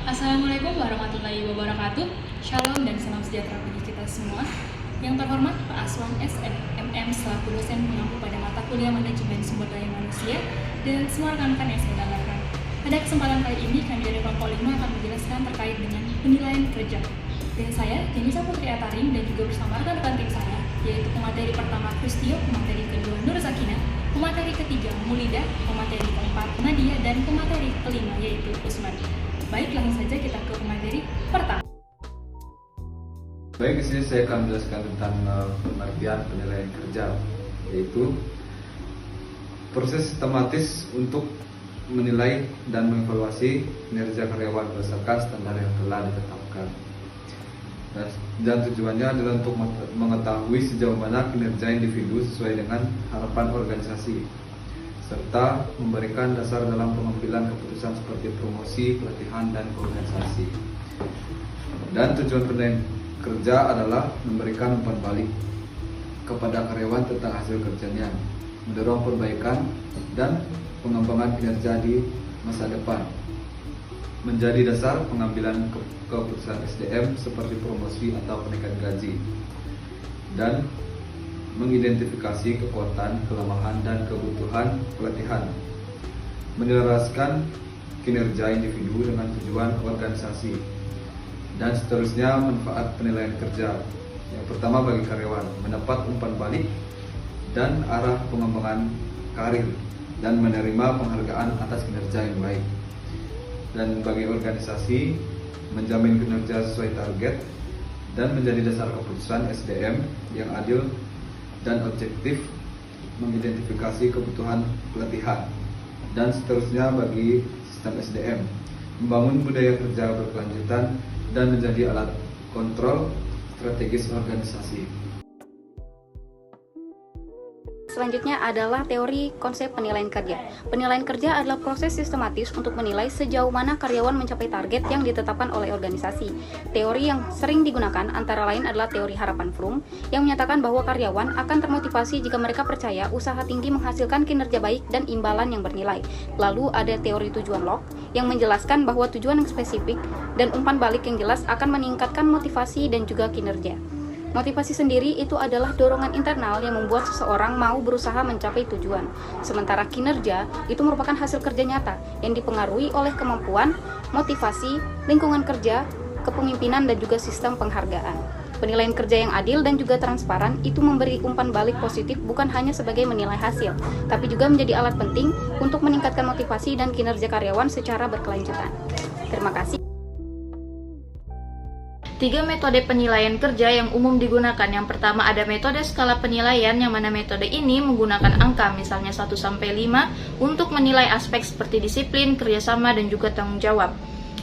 Assalamualaikum warahmatullahi wabarakatuh. Shalom dan salam sejahtera bagi kita semua. Yang terhormat Pak Aswan SM, MM selaku dosen mengampu pada mata kuliah Manajemen Sumber Daya Manusia dan semua rekan-rekan yang saya banggakan. Pada kesempatan kali ini kami dari kelompok 5 akan menjelaskan terkait dengan penilaian kerja. Dan saya, Jenisa Putri Ataring, dan juga bersama rekan-rekan tim saya, yaitu pemateri pertama Kristio, pemateri kedua Nur Zakina, pemateri ketiga Mulida, pemateri keempat Nadia, dan pemateri kelima yaitu Usman. Baik, langsung saja kita ke pemateri pertama. Baik, di sini saya akan menjelaskan tentang pengertian penilaian kerja, yaitu proses sistematis untuk menilai dan mengevaluasi kinerja karyawan berdasarkan standar yang telah ditetapkan. Dan tujuannya adalah untuk mengetahui sejauh mana kinerja individu sesuai dengan harapan organisasi, serta memberikan dasar dalam pengambilan keputusan seperti promosi, pelatihan, dan organisasi. Dan tujuan penilaian kerja adalah memberikan umpan balik kepada karyawan tentang hasil kerjanya, mendorong perbaikan dan pengembangan kinerja di masa depan, menjadi dasar pengambilan keputusan SDM seperti promosi atau kenaikan gaji, dan mengidentifikasi kekuatan, kelemahan, dan kebutuhan pelatihan, menyelaraskan kinerja individu dengan tujuan organisasi, dan seterusnya. Manfaat penilaian kerja yang pertama bagi karyawan, mendapat umpan balik dan arah pengembangan karir, dan menerima penghargaan atas kinerja yang baik. Dan bagi organisasi, menjamin kinerja sesuai target dan menjadi dasar keputusan SDM yang adil dan objektif, mengidentifikasi kebutuhan pelatihan, dan seterusnya bagi sistem SDM, membangun budaya kerja berkelanjutan dan menjadi alat kontrol strategis organisasi. Selanjutnya adalah teori konsep penilaian kerja. Penilaian kerja adalah proses sistematis untuk menilai sejauh mana karyawan mencapai target yang ditetapkan oleh organisasi. Teori yang sering digunakan antara lain adalah teori harapan Fromm, yang menyatakan bahwa karyawan akan termotivasi jika mereka percaya usaha tinggi menghasilkan kinerja baik dan imbalan yang bernilai. Lalu ada teori tujuan Locke, yang menjelaskan bahwa tujuan yang spesifik dan umpan balik yang jelas akan meningkatkan motivasi dan juga kinerja. Motivasi sendiri itu adalah dorongan internal yang membuat seseorang mau berusaha mencapai tujuan. Sementara kinerja itu merupakan hasil kerja nyata yang dipengaruhi oleh kemampuan, motivasi, lingkungan kerja, kepemimpinan, dan juga sistem penghargaan. Penilaian kerja yang adil dan juga transparan itu memberi umpan balik positif bukan hanya sebagai menilai hasil, tapi juga menjadi alat penting untuk meningkatkan motivasi dan kinerja karyawan secara berkelanjutan. Terima kasih. 3 metode penilaian kerja yang umum digunakan. Yang pertama ada metode skala penilaian, yang mana metode ini menggunakan angka, misalnya 1-5, untuk menilai aspek seperti disiplin, kerjasama, dan juga tanggung jawab.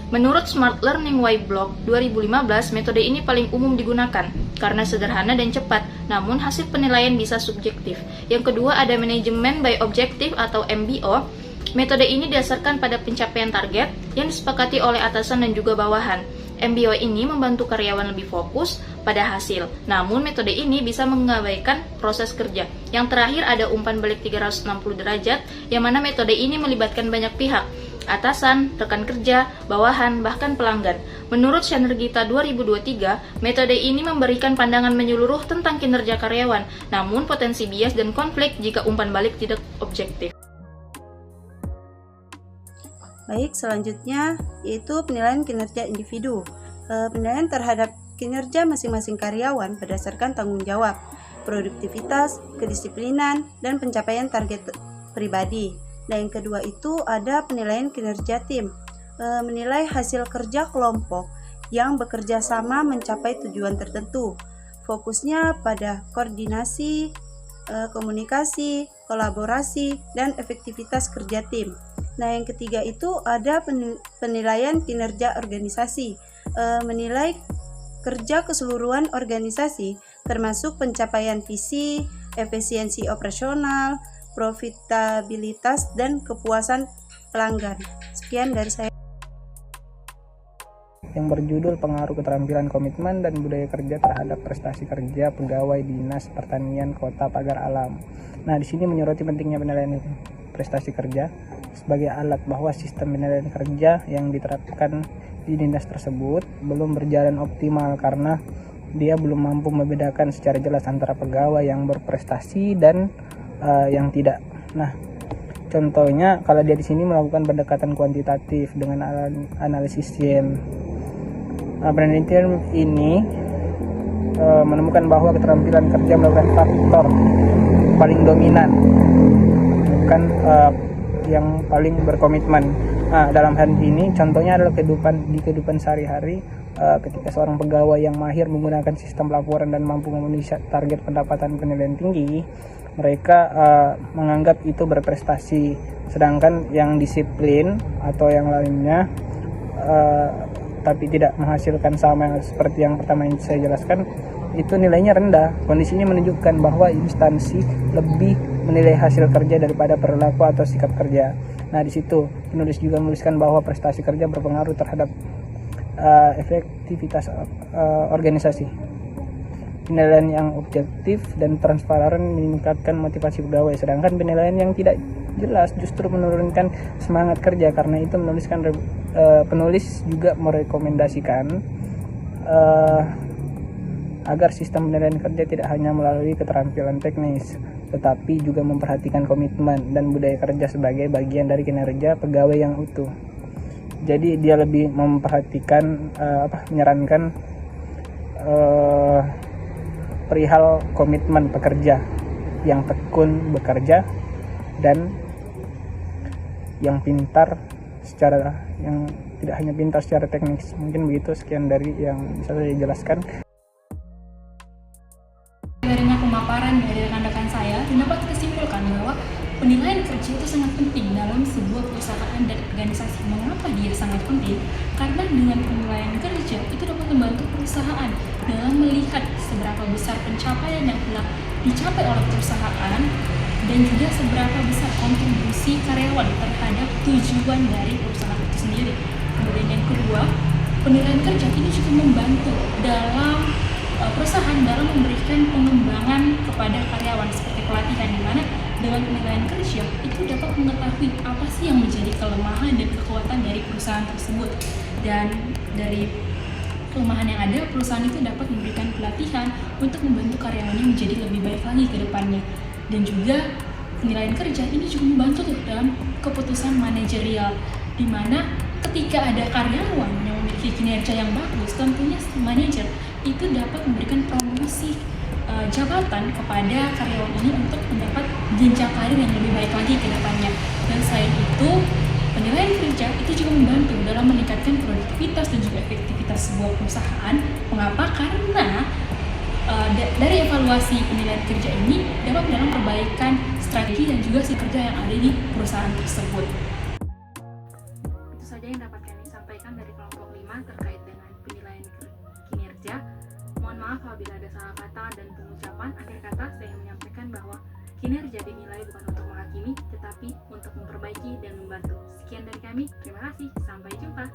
Menurut Smart Learning Whiteblock 2015, metode ini paling umum digunakan karena sederhana dan cepat, namun hasil penilaian bisa subjektif. Yang kedua ada manajemen by objective atau MBO. Metode ini didasarkan pada pencapaian target yang disepakati oleh atasan dan juga bawahan. MBO ini membantu karyawan lebih fokus pada hasil, namun metode ini bisa mengabaikan proses kerja. Yang terakhir ada umpan balik 360 derajat, yang mana metode ini melibatkan banyak pihak, atasan, rekan kerja, bawahan, bahkan pelanggan. Menurut Shanergita 2023, metode ini memberikan pandangan menyeluruh tentang kinerja karyawan, namun potensi bias dan konflik jika umpan balik tidak objektif. Baik, selanjutnya yaitu penilaian kinerja individu. Penilaian terhadap kinerja masing-masing karyawan berdasarkan tanggung jawab, produktivitas, kedisiplinan, dan pencapaian target pribadi. Dan yang kedua itu ada penilaian kinerja tim, menilai hasil kerja kelompok yang bekerja sama mencapai tujuan tertentu. Fokusnya pada koordinasi, komunikasi, kolaborasi, dan efektivitas kerja tim. Nah, yang ketiga itu ada penilaian kinerja organisasi, menilai kerja keseluruhan organisasi, termasuk pencapaian visi, efisiensi operasional, profitabilitas, dan kepuasan pelanggan. Sekian dari saya. Yang berjudul Pengaruh Keterampilan Komitmen dan Budaya Kerja Terhadap Prestasi Kerja Pegawai Dinas Pertanian Kota Pagar Alam. Nah, di sini menyoroti pentingnya penilaian prestasi kerja sebagai alat bahwa sistem penilaian kerja yang diterapkan di dinas tersebut belum berjalan optimal karena dia belum mampu membedakan secara jelas antara pegawai yang berprestasi dan yang tidak. Nah, contohnya kalau dia di sini melakukan pendekatan kuantitatif dengan analisis SIEM. Penelitian ini menemukan bahwa keterampilan kerja melakukan faktor paling dominan, bukan yang paling berkomitmen. Nah, dalam hal ini contohnya adalah kehidupan sehari-hari, ketika seorang pegawai yang mahir menggunakan sistem laporan dan mampu memenuhi target pendapatan penilaian tinggi, mereka menganggap itu berprestasi, sedangkan yang disiplin atau yang lainnya tapi tidak menghasilkan sama seperti yang pertama yang saya jelaskan, itu nilainya rendah. Kondisi ini menunjukkan bahwa instansi lebih menilai hasil kerja daripada perilaku atau sikap kerja. Nah, di situ penulis juga menuliskan bahwa prestasi kerja berpengaruh terhadap efektivitas organisasi. Penilaian yang objektif dan transparan meningkatkan motivasi pegawai, sedangkan penilaian yang tidak jelas justru menurunkan semangat kerja. Karena itu penulis juga merekomendasikan agar sistem penilaian kerja tidak hanya melalui keterampilan teknis, tetapi juga memperhatikan komitmen dan budaya kerja sebagai bagian dari kinerja pegawai yang utuh. Jadi dia lebih memperhatikan menyarankan perihal komitmen pekerja yang tekun bekerja dan yang pintar yang tidak hanya pintar secara teknis. Mungkin begitu, sekian dari yang bisa saya jelaskan. Darinya pemaparan dari rekan-rekan saya, dapat kita simpulkan bahwa penilaian kerja itu sangat penting dalam sebuah perusahaan dan organisasi. Mengapa dia sangat penting? Karena dengan penilaian kerja itu dapat membantu perusahaan dalam melihat seberapa besar pencapaian yang telah dicapai oleh perusahaan dan juga seberapa besar kontribusi karyawan terhadap tujuan dari perusahaan itu sendiri. Kemudian yang kedua, penilaian kerja ini juga membantu dalam perusahaan dalam memberikan pengembangan kepada karyawan seperti pelatihan, di mana dengan penilaian kerja itu dapat mengetahui apa sih yang menjadi kelemahan dan kekuatan dari perusahaan tersebut, dan dari kelemahan yang ada perusahaan itu dapat memberikan pelatihan untuk membantu karyawannya menjadi lebih baik lagi ke depannya. Dan juga penilaian kerja ini juga membantu dalam keputusan manajerial, di mana ketika ada karyawan yang memiliki kinerja yang bagus, tentunya manajer itu dapat memberikan promosi jabatan kepada karyawan ini untuk mendapat jenjang karir yang lebih baik lagi ke depannya. Dan selain itu, penilaian kerja itu juga membantu dalam meningkatkan produktivitas dan juga efektivitas sebuah perusahaan. Mengapa? Karena dari evaluasi penilaian kerja ini dapat dalam perbaikan strategi dan juga si kerja yang ada di perusahaan tersebut. Itu saja yang dapat kami sampaikan dari kelompok 5 terkait dengan penilaian kinerja. Mohon maaf apabila ada salah kata dan pengucapan. Akhir kata, saya menyampaikan bahwa kinerja dinilai bukan untuk menghakimi, tetapi untuk memperbaiki dan membantu. Sekian dari kami, terima kasih, sampai jumpa.